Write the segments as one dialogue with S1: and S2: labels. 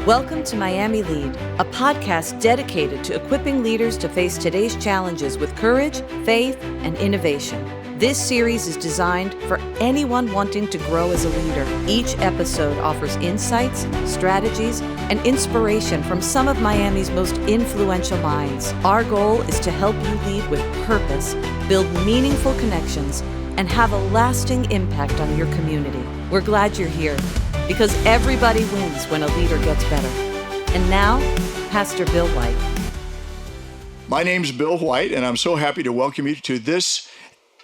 S1: Welcome to Miami Lead, a podcast dedicated to equipping leaders to face today's challenges with courage, faith, and innovation. This series is designed for anyone wanting to grow as a leader. Each episode offers insights, strategies, and inspiration from some of Miami's most influential minds. Our goal is to help you lead with purpose, build meaningful connections, and have a lasting impact on your community. We're glad you're here, because everybody wins when a leader gets better. And now, Pastor Bill White.
S2: My name's Bill White, and I'm so happy to welcome you to this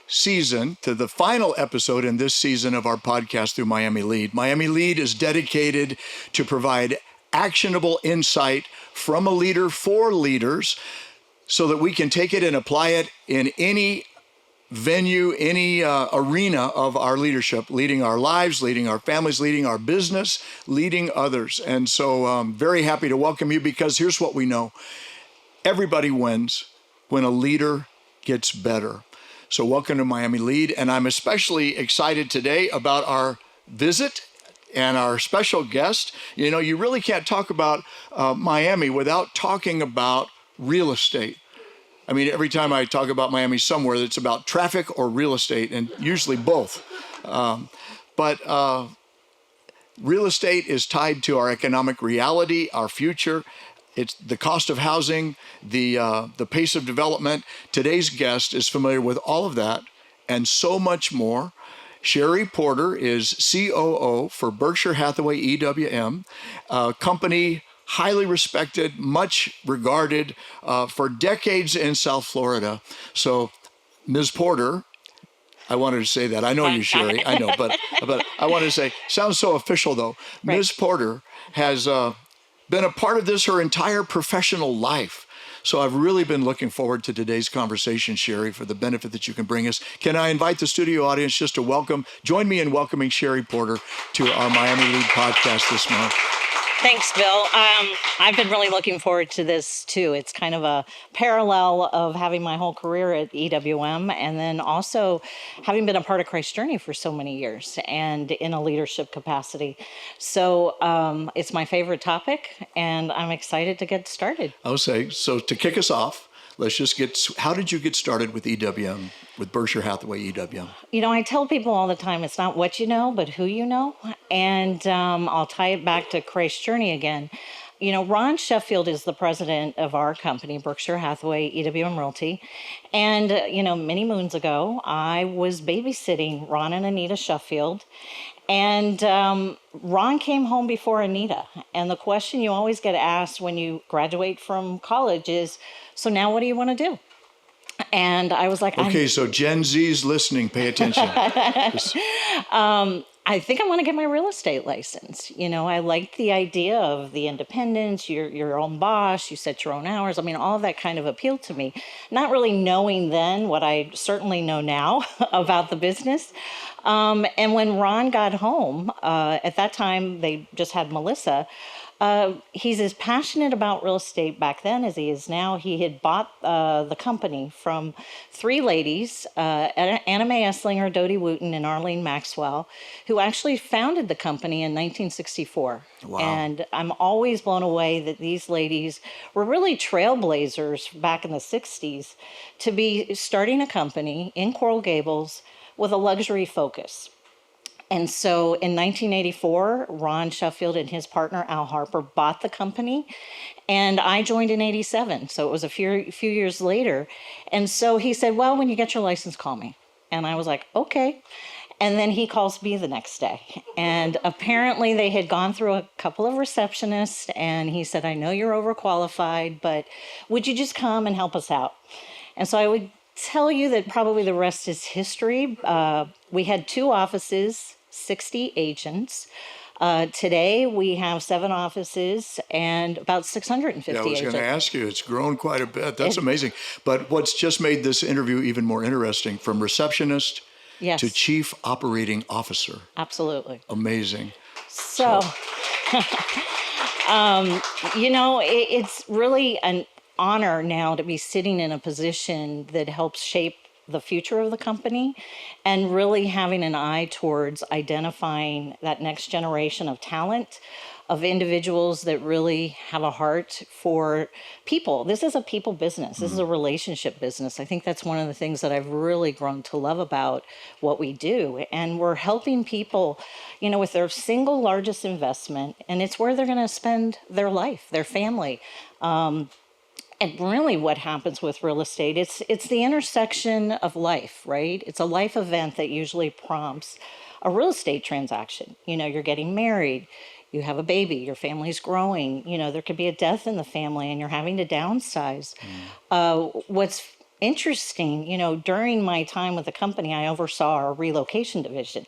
S2: season, to the final episode in this season of our podcast through Miami Lead. Miami Lead is dedicated to provide actionable insight from a leader for leaders so that we can take it and apply it in any venue, any arena of our leadership, leading our lives, leading our families, leading our business, leading others. And so I'm very happy to welcome you, because here's what we know. Everybody wins when a leader gets better. So welcome to Miami Lead. And I'm especially excited today about our visit and our special guest. You know, you really can't talk about Miami without talking about real estate. I mean, every time I talk about Miami somewhere, it's about traffic or real estate, and usually both. But real estate is tied to our economic reality, our future. It's the cost of housing, the pace of development. Today's guest is familiar with all of that and so much more. Sherrie Porter is COO for Berkshire Hathaway EWM, a company highly respected, much regarded for decades in South Florida. So, Ms. Porter, I wanted to say that. I know you, Sherrie. I know, but I wanted to say, sounds so official though. Right. Ms. Porter has been a part of this her entire professional life. So I've really been looking forward to today's conversation, Sherrie, for the benefit that you can bring us. Can I invite the studio audience just to join me in welcoming Sherrie Porter to our Miami Lead podcast this month.
S3: Thanks, Bill. I've been really looking forward to this, too. It's kind of a parallel of having my whole career at EWM and then also having been a part of Christ's journey for so many years and in a leadership capacity. So it's my favorite topic, and I'm excited to get started.
S2: I'll say, so to kick us off, let's just how did you get started with EWM, with Berkshire Hathaway EWM?
S3: You know, I tell people all the time, it's not what you know, but who you know. And I'll tie it back to Christ's journey again. You know, Ron Sheffield is the president of our company, Berkshire Hathaway EWM Realty. And, many moons ago, I was babysitting Ron and Anita Sheffield. And Ron came home before Anita. And the question you always get asked when you graduate from college is, so now what do you want to do? And I was like,
S2: okay, so Gen Z's listening, pay attention.
S3: I think I want to get my real estate license. You know, I like the idea of the independence, you're your own boss, you set your own hours. I mean, all of that kind of appealed to me. Not really knowing then what I certainly know now about the business. And when Ron got home, at that time, they just had Melissa. He's as passionate about real estate back then as he is now. He had bought the company from three ladies, Anna Mae Esslinger, Dodie Wooten, and Arlene Maxwell, who actually founded the company in 1964. Wow. And I'm always blown away that these ladies were really trailblazers back in the 60s to be starting a company in Coral Gables with a luxury focus. And so in 1984, Ron Sheffield and his partner, Al Harper, bought the company, and I joined in 87. So it was a few years later. And so he said, well, when you get your license, call me. And I was like, okay. And then he calls me the next day. And apparently they had gone through a couple of receptionists, and he said, I know you're overqualified, but would you just come and help us out? And so I would tell you that probably the rest is history. We had 2 offices, 60 agents. Today, we have 7 offices and about 650 agents.
S2: I was going to ask you, it's grown quite a bit. That's amazing. But what's just made this interview even more interesting, from receptionist to chief operating officer.
S3: Absolutely.
S2: Amazing.
S3: So it's really an honor now to be sitting in a position that helps shape the future of the company and really having an eye towards identifying that next generation of talent, of individuals that really have a heart for people. This is a people business. This is a relationship business. I think that's one of the things that I've really grown to love about what we do. And we're helping people, with their single largest investment, and it's where they're going to spend their life, their family. And really what happens with real estate, it's the intersection of life, right? It's a life event that usually prompts a real estate transaction. You're getting married, you have a baby, your family's growing, there could be a death in the family and you're having to downsize. What's interesting, during my time with the company, I oversaw our relocation division,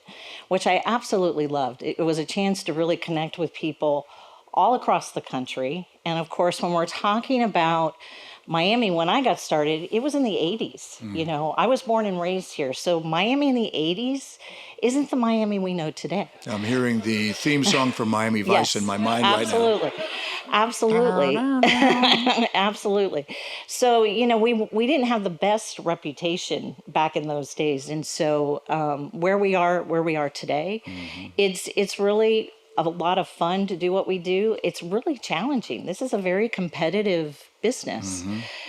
S3: which I absolutely loved. It was a chance to really connect with people all across the country. And of course, when we're talking about Miami, when I got started, it was in the 80s. I was born and raised here. So Miami in the 80s isn't the Miami we know today.
S2: I'm hearing the theme song from Miami Vice
S3: Yes,
S2: in my mind right now.
S3: Absolutely. Absolutely. So, we didn't have the best reputation back in those days. And so where we are today, it's really a lot of fun to do what we do. It's really challenging. This is a very competitive business.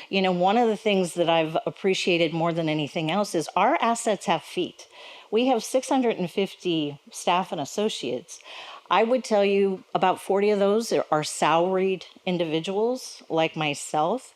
S3: One of the things that I've appreciated more than anything else is our assets have feet. We have 650 staff and associates. I would tell you about 40 of those are salaried individuals like myself.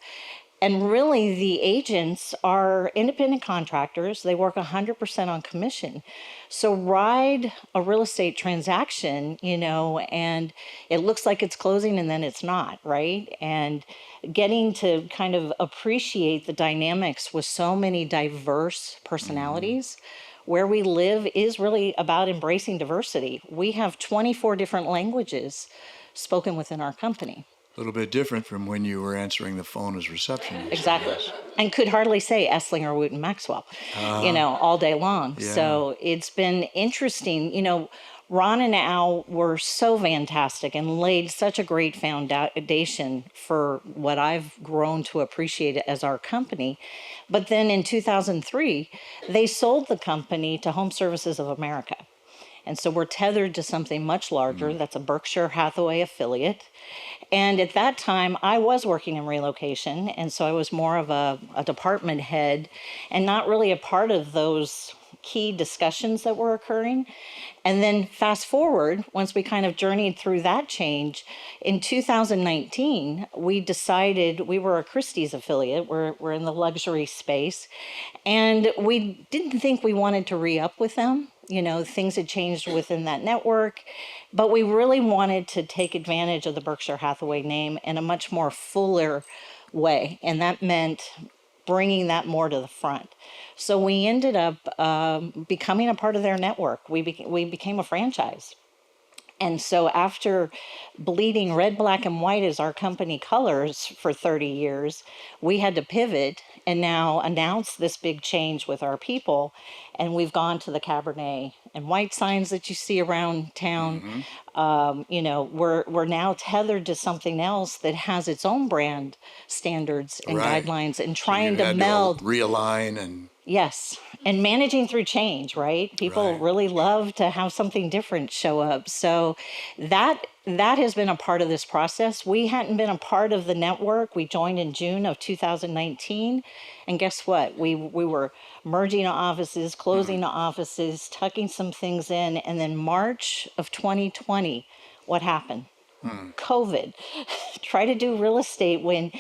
S3: And really, the agents are independent contractors. They work 100% on commission. So ride a real estate transaction, and it looks like it's closing and then it's not, right? And getting to kind of appreciate the dynamics with so many diverse personalities. Where we live is really about embracing diversity. We have 24 different languages spoken within our company.
S2: A little bit different from when you were answering the phone as receptionist.
S3: Exactly. And could hardly say Esslinger, Wooten, Maxwell, all day long.
S2: Yeah.
S3: So it's been interesting. Ron and Al were so fantastic and laid such a great foundation for what I've grown to appreciate as our company. But then in 2003, they sold the company to Home Services of America. And so we're tethered to something much larger. That's a Berkshire Hathaway affiliate. And at that time, I was working in relocation. And so I was more of a department head and not really a part of those key discussions that were occurring. And then fast forward, once we kind of journeyed through that change, in 2019, we decided we were a Christie's affiliate. We're in the luxury space. And we didn't think we wanted to re-up with them. Things had changed within that network, but we really wanted to take advantage of the Berkshire Hathaway name in a much more fuller way. And that meant bringing that more to the front. So we ended up becoming a part of their network. We became a franchise. And so after bleeding red, black, and white as our company colors for 30 years, we had to pivot and now announce this big change with our people. And we've gone to the Cabernet and white signs that you see around town. We're now tethered to something else that has its own brand standards and guidelines, and trying to meld.
S2: Realign and...
S3: Yes. And managing through change, right? People really love to have something different show up. So that has been a part of this process. We hadn't been a part of the network. We joined in June of 2019. And guess what? We were merging offices, closing offices, tucking some things in. And then March of 2020, what happened? COVID. Try to do real estate when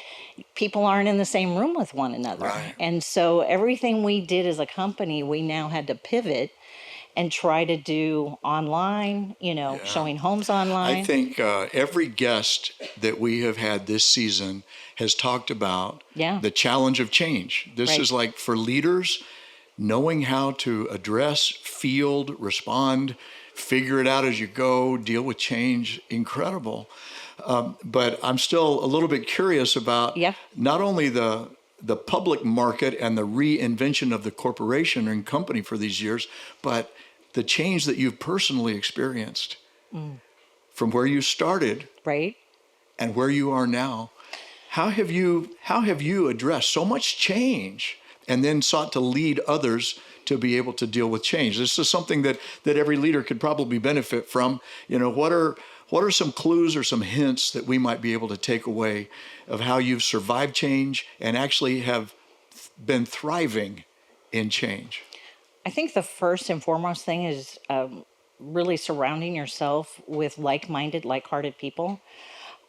S3: people aren't in the same room with one another.
S2: Right.
S3: And so everything we did as a company, we now had to pivot and try to do online, showing homes online.
S2: I think every guest that we have had this season has talked about the challenge of change. This is like for leaders, knowing how to address, field, respond, figure it out as you go, deal with change, incredible. But I'm still a little bit curious about not only the public market and the reinvention of the corporation and company for these years, but the change that you've personally experienced from where you started and where you are now. How have you addressed so much change and then sought to lead others to be able to deal with change? This is something that every leader could probably benefit from. What What are some clues or some hints that we might be able to take away of how you've survived change and actually have been thriving in change?
S3: I think the first and foremost thing is really surrounding yourself with like-minded, like-hearted people.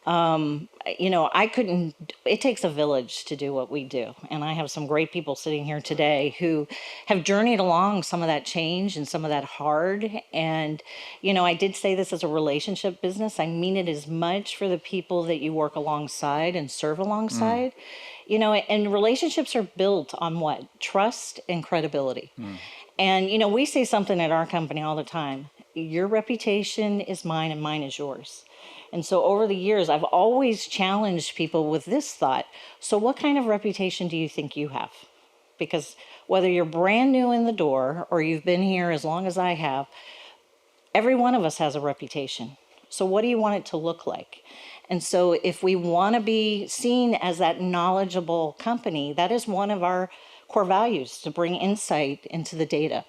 S3: I couldn't, it takes a village to do what we do. And I have some great people sitting here today who have journeyed along some of that change and some of that hard. And, I did say this as a relationship business. I mean it as much for the people that you work alongside and serve alongside. And relationships are built on what? Trust and credibility. And, we say something at our company all the time. Your reputation is mine and mine is yours. And so over the years, I've always challenged people with this thought. So what kind of reputation do you think you have? Because whether you're brand new in the door or you've been here as long as I have, every one of us has a reputation. So what do you want it to look like? And so if we want to be seen as that knowledgeable company, that is one of our core values, to bring insight into the data.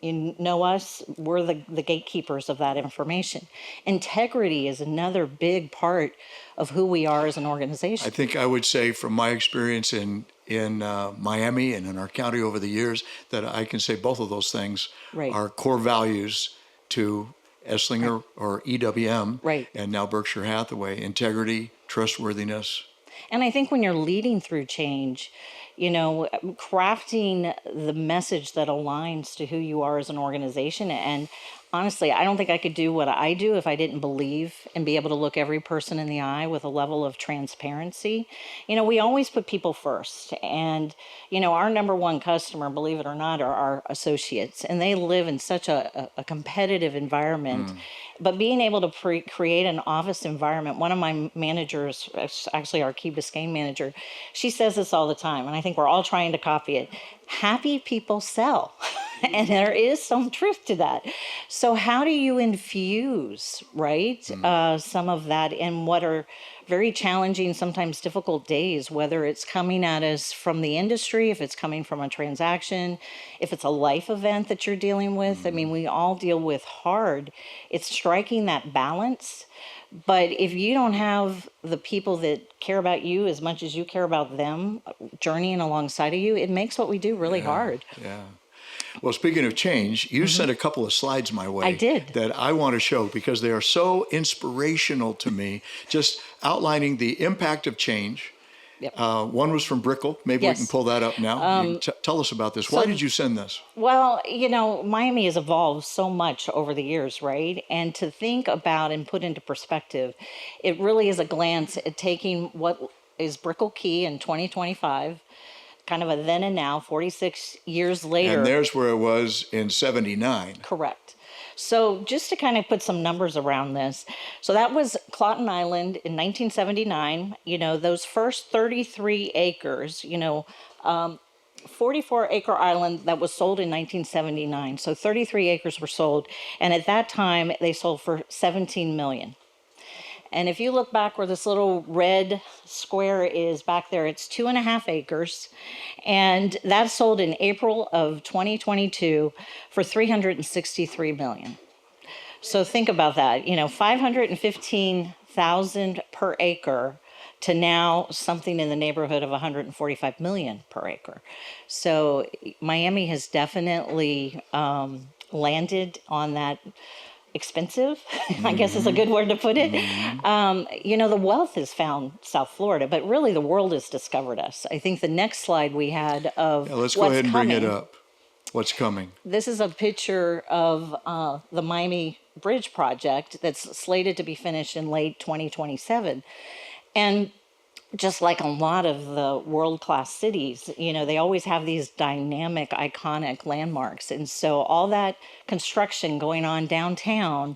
S3: You know us, we're the gatekeepers of that information. Integrity is another big part of who we are as an organization.
S2: I think I would say from my experience in Miami and in our county over the years that I can say both of those things are core values to Esslinger or EWM and now Berkshire Hathaway: integrity, trustworthiness.
S3: And I think when you're leading through change, crafting the message that aligns to who you are as an organization. And honestly, I don't think I could do what I do if I didn't believe and be able to look every person in the eye with a level of transparency. We always put people first. And, our number one customer, believe it or not, are our associates. And they live in such a competitive environment. But being able to create an office environment, one of my managers, actually our Key Biscayne manager, she says this all the time, and I think we're all trying to copy it. Happy people sell. And there is some truth to that. So how do you infuse, some of that in what are very challenging, sometimes difficult days, whether it's coming at us from the industry, if it's coming from a transaction, if it's a life event that you're dealing with. I mean, we all deal with hard. It's striking that balance. But if you don't have the people that care about you as much as you care about them journeying alongside of you, it makes what we do really hard.
S2: Yeah. Well, speaking of change, you sent a couple of slides my way.
S3: I did.
S2: That I want to show because they are so inspirational to me, just outlining the impact of change. Yep. One was from Brickell. Maybe we can pull that up now. Tell us about this. Why did you send this?
S3: Well, Miami has evolved so much over the years, right? And to think about and put into perspective, it really is a glance at taking what is Brickell Key in 2025, kind of a then and now, 46 years later.
S2: And there's where it was in 79.
S3: Correct. So just to kind of put some numbers around this. So that was Clotten Island in 1979. Those first 33 acres, 44 acre island that was sold in 1979. So 33 acres were sold. And at that time, they sold for $17 million. And if you look back where this little red square is back there, it's 2.5 acres. And that sold in April of 2022 for $363 million. So think about that, $515,000 per acre to now something in the neighborhood of $145 million per acre. So Miami has definitely landed on that expensive, I guess is a good word to put it. The wealth has found South Florida, but really the world has discovered us. I think the next slide we had of
S2: let's go ahead and bring it up. What's coming?
S3: This is a picture of the Miami Bridge project that's slated to be finished in late 2027. And just like a lot of the world-class cities, they always have these dynamic, iconic landmarks. And so all that construction going on downtown,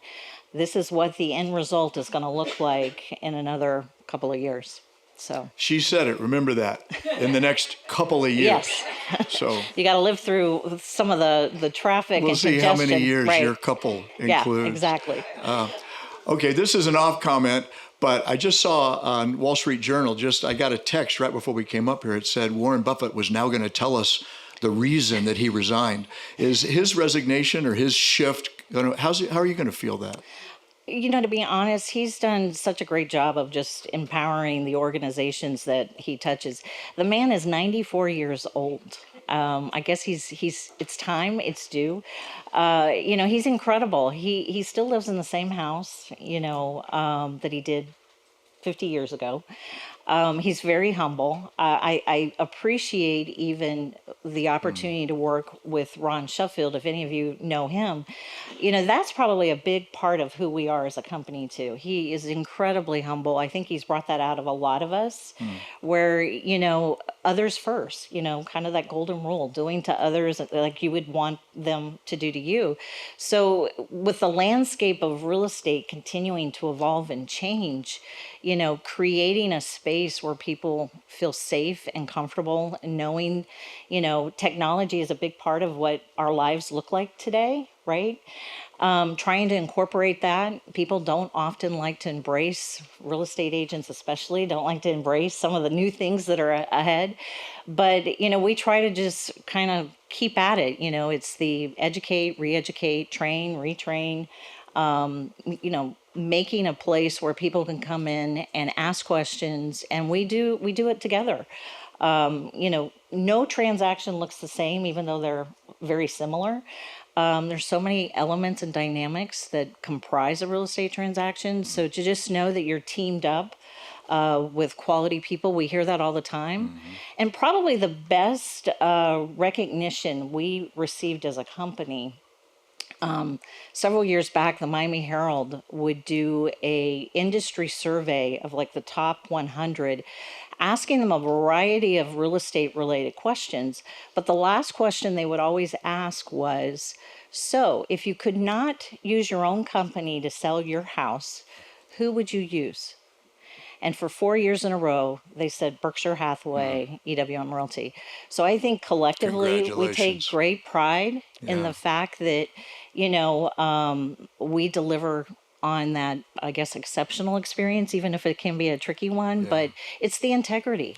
S3: this is what the end result is going to look like in another couple of years. So
S2: she said it. Remember that in the next couple of years.
S3: Yes.
S2: So
S3: you got to live through some of the traffic and congestion.
S2: We'll see how many years your couple includes.
S3: Yeah, exactly.
S2: Okay, this is an off comment, but I just saw on Wall Street Journal, I got a text right before we came up here. It said Warren Buffett was now going to tell us the reason that he resigned. Is his resignation or his shift how are you going to feel that?
S3: To be honest, he's done such a great job of just empowering the organizations that he touches. The man is 94 years old. I guess it's time, it's due. He's incredible. He still lives in the same house, that he did 50 years ago. He's very humble. I appreciate even the opportunity to work with Ron Sheffield, if any of you know him. That's probably a big part of who we are as a company, too. He is incredibly humble. I think he's brought that out of a lot of us, where, others first, kind of that golden rule, doing to others like you would want them to do to you. So with the landscape of real estate continuing to evolve and change, creating a space where people feel safe and comfortable, and knowing, technology is a big part of what our lives look like today, right? Trying to incorporate that. People don't often like to embrace, real estate agents especially, don't like to embrace some of the new things that are ahead. But, we try to just kind of keep at it. It's the educate, re-educate, train, retrain, making a place where people can come in and ask questions, and we do it together. No transaction looks the same, even though they're very similar. There's so many elements and dynamics that comprise a real estate transaction. So to just know that you're teamed up with quality people, we hear that all the time. And probably the best recognition we received as a company, several years back, the Miami Herald would do a industry survey of like the top 100, asking them a variety of real estate related questions. But the last question they would always ask was, so if you could not use your own company to sell your house, who would you use? And for 4 years in a row, they said Berkshire Hathaway, EWM Realty. So I think collectively we take great pride in the fact that, we deliver on that, I guess, exceptional experience, even if it can be a tricky one, but it's the integrity,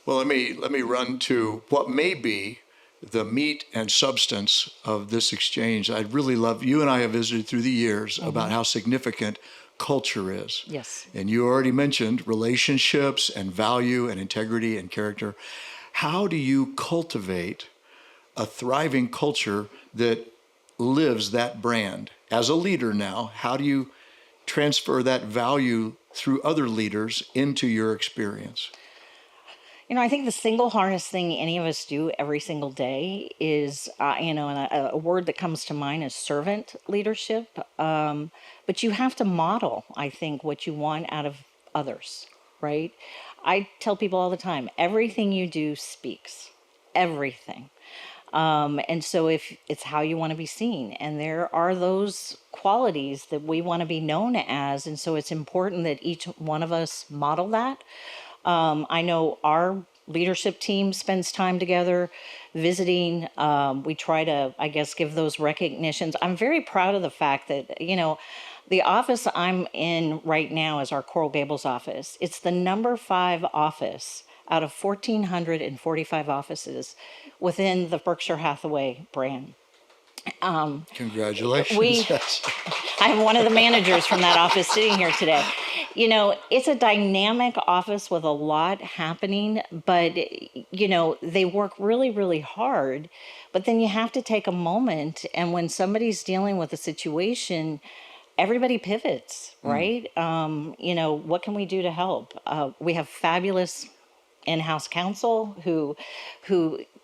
S2: Well, let me run to what may be the meat and substance of this exchange. I'd really love, you and I have visited through the years about how significant culture is.
S3: Yes.
S2: And you already mentioned relationships and value and integrity and character. How do you cultivate a thriving culture that lives that brand? As a leader now, how do you transfer that value through other leaders into your experience?
S3: I think the single hardest thing any of us do every single day is, and a word that comes to mind is servant leadership. But you have to model, I think, what you want out of others, right? I tell people all the time, everything you do speaks, everything. And so if it's how you want to be seen, and there are those qualities that we want to be known as, and so it's important that each one of us model that. I know our leadership team spends time together visiting. We try to, I guess, give those recognitions. I'm very proud of the fact that, the office I'm in right now is our Coral Gables office. It's the number 5 office out of 1,445 offices within the Berkshire Hathaway brand.
S2: Congratulations.
S3: I'm one of the managers from that office sitting here today. It's a dynamic office with a lot happening, but, they work really, really hard. But then you have to take a moment, and when somebody's dealing with a situation, everybody pivots, right? What can we do to help? We have fabulous in-house counsel who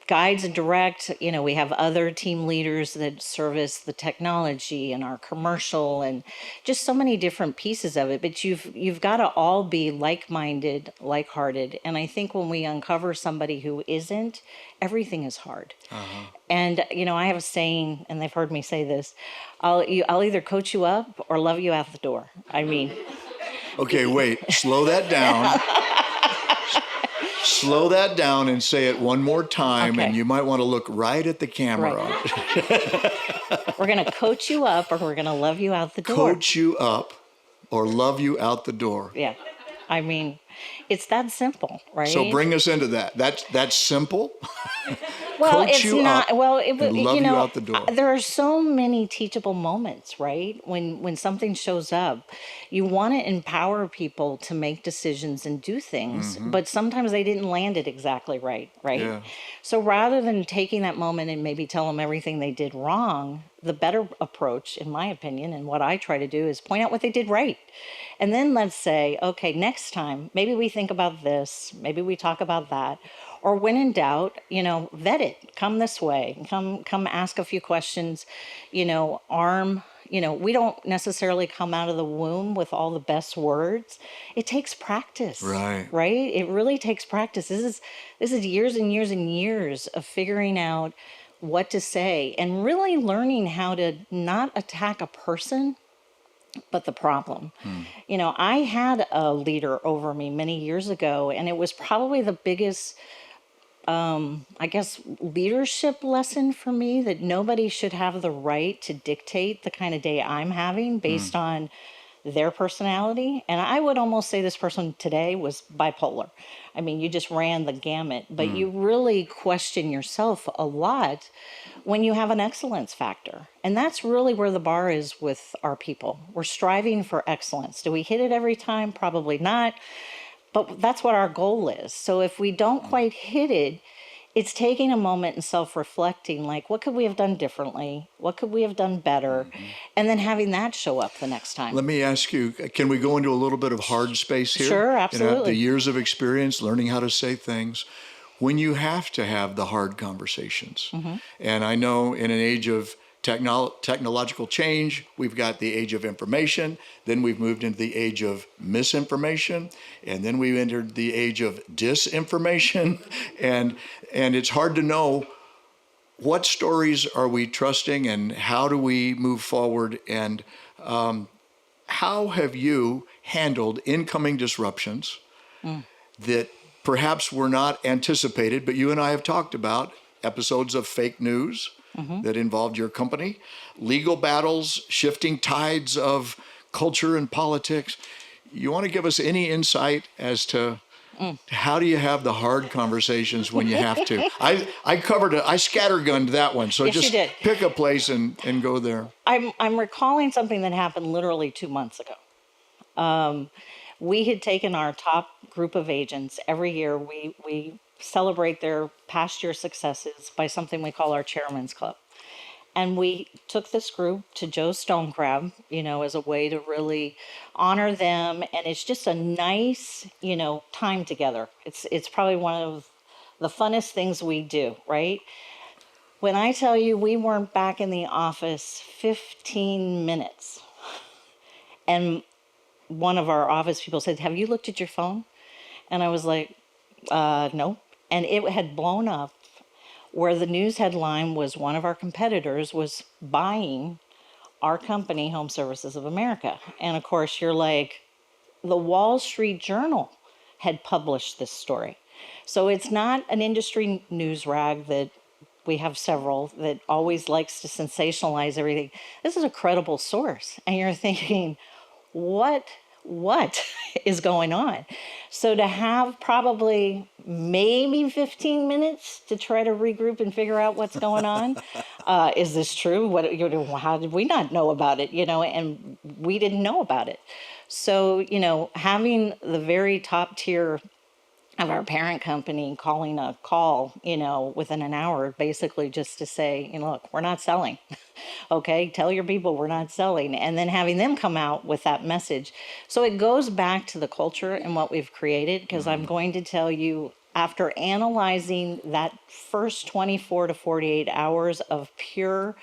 S3: guides and directs. We have other team leaders that service the technology and our commercial and just so many different pieces of it. But you've got to all be like-minded, like-hearted. And I think when we uncover somebody who isn't, everything is hard. And, I have a saying, and they've heard me say this, I'll either coach you up or love you out the door. I mean.
S2: Okay, wait, slow that down. Slow that down and say it one more time, and you might want to look right at the camera.
S3: Right. We're going to coach you up or we're going to love you out the door.
S2: Coach you up or love you out the door.
S3: Yeah. I mean, it's that simple, right?
S2: So bring us into that. That's simple.
S3: Well,
S2: coach
S3: it's
S2: you
S3: not.
S2: up,
S3: Well,
S2: and love you out the door.
S3: there are so many teachable moments, right? When something shows up, you want to empower people to make decisions and do things, but sometimes they didn't land it exactly right, right?
S2: Yeah.
S3: So rather than taking that moment and maybe tell them everything they did wrong, the better approach, in my opinion, and what I try to do is point out what they did right. And then let's say, okay, next time, maybe we think about this, maybe we talk about that. Or when in doubt, vet it. Come this way. Come ask a few questions. We don't necessarily come out of the womb with all the best words. It takes practice,
S2: Right.
S3: right? It really takes practice. This is years and years and years of figuring out what to say and really learning how to not attack a person, but the problem. I had a leader over me many years ago, and it was probably the biggest, I guess, leadership lesson for me, that nobody should have the right to dictate the kind of day I'm having based on their personality. And I would almost say this person today was bipolar. I mean, you just ran the gamut, but you really question yourself a lot when you have an excellence factor. And that's really where the bar is with our people. We're striving for excellence. Do we hit it every time? Probably not. But that's what our goal is. So if we don't quite hit it, it's taking a moment and self-reflecting, like, what could we have done differently? What could we have done better? And then having that show up the next time.
S2: Let me ask you, can we go into a little bit of hard space here?
S3: Sure, absolutely.
S2: The years of experience, learning how to say things, when you have to have the hard conversations. And I know in an age of technological change, we've got the age of information, then we've moved into the age of misinformation, and then we entered the age of disinformation, and it's hard to know what stories are we trusting and how do we move forward, and how have you handled incoming disruptions that perhaps were not anticipated, but you and I have talked about episodes of fake news that involved your company, legal battles, shifting tides of culture and politics. You want to give us any insight as to how do you have the hard conversations when you have to? I covered it. I scattergunned that one. So
S3: Yes,
S2: just
S3: you did.
S2: pick a place and go there.
S3: I'm recalling something that happened literally 2 months ago. We had taken our top group of agents. Every year we celebrate their past year successes by something we call our Chairman's Club. And we took this group to Joe Stonecrab, as a way to really honor them. And it's just a nice, time together. It's probably one of the funnest things we do, right? When I tell you we weren't back in the office 15 minutes, and one of our office people said, "Have you looked at your phone?" And I was like, no. And it had blown up where the news headline was one of our competitors was buying our company, Home Services of America. And of course, you're like, the Wall Street Journal had published this story. So it's not an industry news rag that we have several that always likes to sensationalize everything. This is a credible source. And you're thinking, what is going on? So to have probably maybe 15 minutes to try to regroup and figure out what's going on. Is this true? How did we not know about it? And we didn't know about it. So, having the very top tier of our parent company calling a call, within an hour, basically just to say, look, we're not selling. Okay, tell your people we're not selling. And then having them come out with that message. So it goes back to the culture and what we've created, because I'm going to tell you, after analyzing that first 24 to 48 hours of pure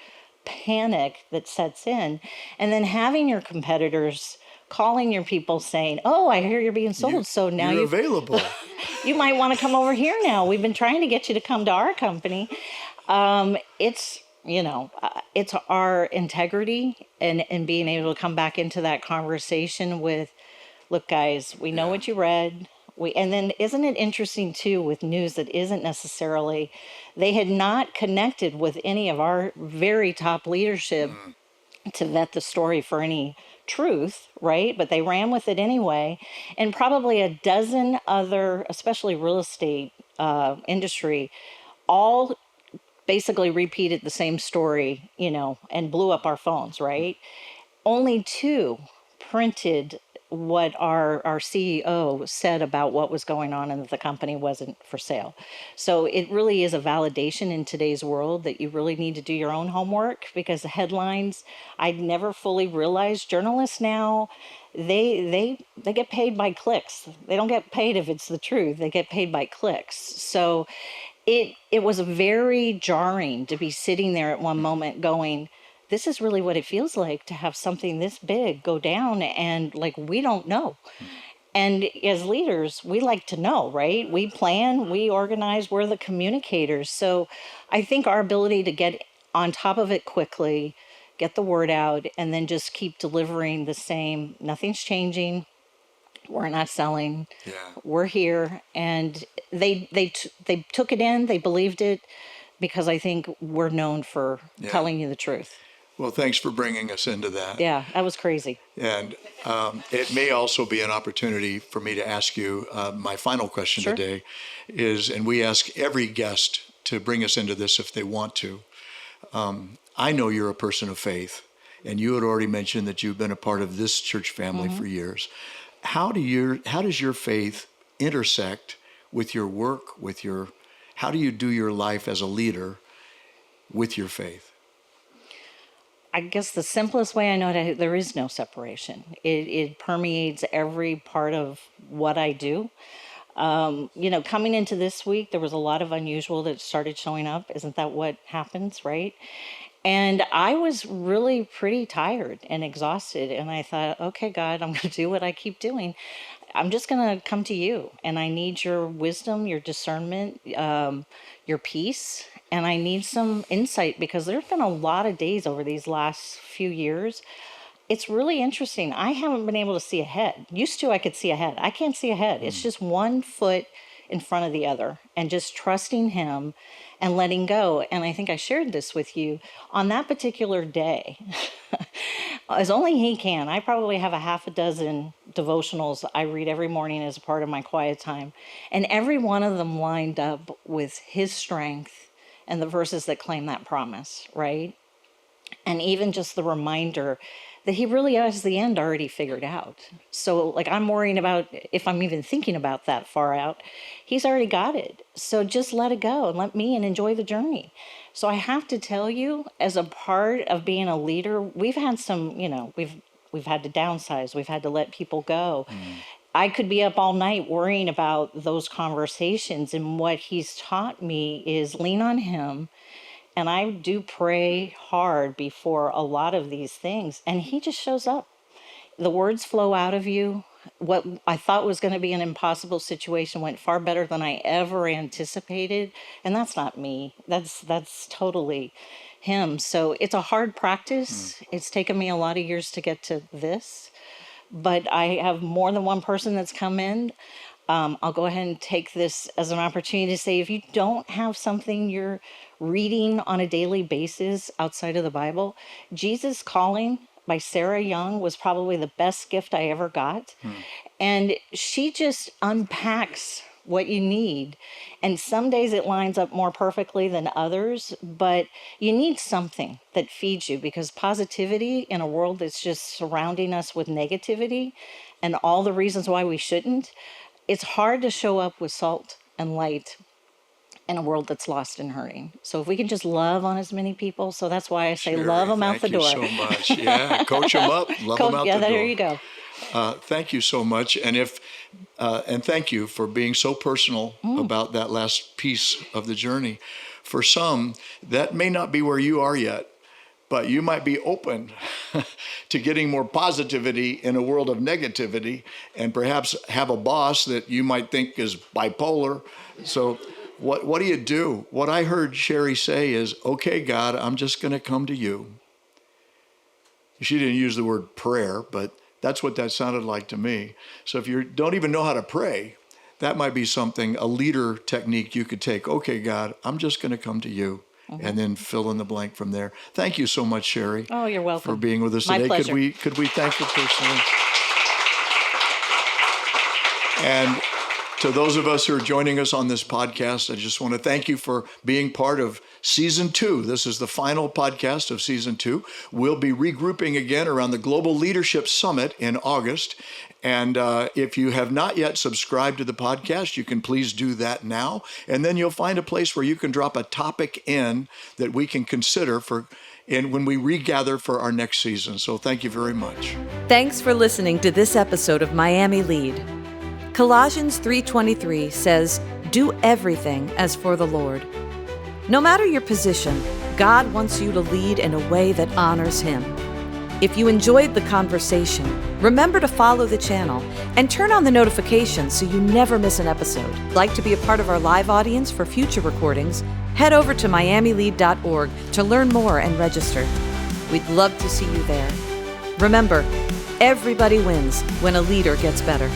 S3: panic that sets in, and then having your competitors calling your people saying, "Oh, I hear you're being sold, so now
S2: you're available.
S3: You might want to come over here now. We've been trying to get you to come to our company." It's our integrity and being able to come back into that conversation with, "Look, guys, we know what you read." And then isn't it interesting too with news that isn't necessarily, they had not connected with any of our very top leadership to vet the story for any truth, right? But they ran with it anyway. And probably a dozen other, especially real estate industry, all basically repeated the same story, and blew up our phones, right? Only two printed what our CEO said about what was going on and that the company wasn't for sale. So it really is a validation in today's world that you really need to do your own homework, because the headlines, I'd never fully realized journalists now, they get paid by clicks. They don't get paid if it's the truth. They get paid by clicks. So it was very jarring to be sitting there at one moment going, this is really what it feels like to have something this big go down, and like we don't know. And as leaders, we like to know, right? We plan, we organize, we're the communicators. So I think our ability to get on top of it quickly, get the word out, and then just keep delivering the same, nothing's changing. We're not selling.
S2: Yeah.
S3: We're here. And they took it in, they believed it, because I think we're known for telling you the truth.
S2: Well, thanks for bringing us into that.
S3: Yeah, that was crazy.
S2: And it may also be an opportunity for me to ask you, my final question today is, and we ask every guest to bring us into this if they want to. I know you're a person of faith, and you had already mentioned that you've been a part of this church family for years. How does your faith intersect with your work, how do you do your life as a leader with your faith?
S3: I guess the simplest way I know it, there is no separation. It permeates every part of what I do. Coming into this week, there was a lot of unusual that started showing up. Isn't that what happens, right? And I was really pretty tired and exhausted. And I thought, okay, God, I'm going to do what I keep doing. I'm just going to come to you. And I need your wisdom, your discernment, your peace. And I need some insight, because there's been a lot of days over these last few years. It's really interesting. I haven't been able to see ahead. Used to, I could see ahead. I can't see ahead. It's just one foot in front of the other, and just trusting him and letting go. And I think I shared this with you on that particular day. As only he can. I probably have a half a dozen devotionals I read every morning as a part of my quiet time. And every one of them lined up with his strength and the verses that claim that promise, right? And even just the reminder that he really has the end already figured out. So like, I'm worrying about if I'm even thinking about that far out. He's already got it. So just let it go and let me and enjoy the journey. So I have to tell you, as a part of being a leader, we've had some, we've had to downsize. We've had to let people go. I could be up all night worrying about those conversations. And what he's taught me is lean on him. And I do pray hard before a lot of these things. And he just shows up. The words flow out of you. What I thought was going to be an impossible situation went far better than I ever anticipated. And that's not me. That's totally him. So it's a hard practice. It's taken me a lot of years to get to this. But I have more than one person that's come in. I'll go ahead and take this as an opportunity to say, if you don't have something you're reading on a daily basis outside of the Bible, Jesus Calling by Sarah Young was probably the best gift I ever got. And she just unpacks what you need. And some days it lines up more perfectly than others, but you need something that feeds you, because positivity in a world that's just surrounding us with negativity and all the reasons why we shouldn't, it's hard to show up with salt and light in a world that's lost and hurting. So if we can just love on as many people, so that's why I say
S2: Sherrie,
S3: love them out the door.
S2: Thank you so much. Yeah, coach them up, love them out the door.
S3: Yeah, there you go.
S2: Thank you so much, and thank you for being so personal about that last piece of the journey. For some, that may not be where you are yet, but you might be open to getting more positivity in a world of negativity, and perhaps have a boss that you might think is bipolar. So what do you do? What I heard Sherrie say is, okay, God, I'm just going to come to you. She didn't use the word prayer, but that's what that sounded like to me. So if you don't even know how to pray, that might be something, a leader technique you could take. Okay, God, I'm just going to come to you. And then fill in the blank from there. Thank you so much, Sherrie.
S3: Oh, you're welcome.
S2: For being with us
S3: My
S2: today.
S3: pleasure.
S2: Could we thank her personally? And to those of us who are joining us on this podcast, I just want to thank you for being part of Season 2. This is the final podcast of Season 2. We'll be regrouping again around the Global Leadership Summit in August. And if you have not yet subscribed to the podcast, you can please do that now. And then you'll find a place where you can drop a topic in that we can consider when we regather for our next season. So thank you very much.
S1: Thanks for listening to this episode of Miami Lead. Colossians 3:23 says, "Do everything as for the Lord." No matter your position, God wants you to lead in a way that honors Him. If you enjoyed the conversation, remember to follow the channel and turn on the notifications so you never miss an episode. Like to be a part of our live audience for future recordings? Head over to miamilead.org to learn more and register. We'd love to see you there. Remember, everybody wins when a leader gets better.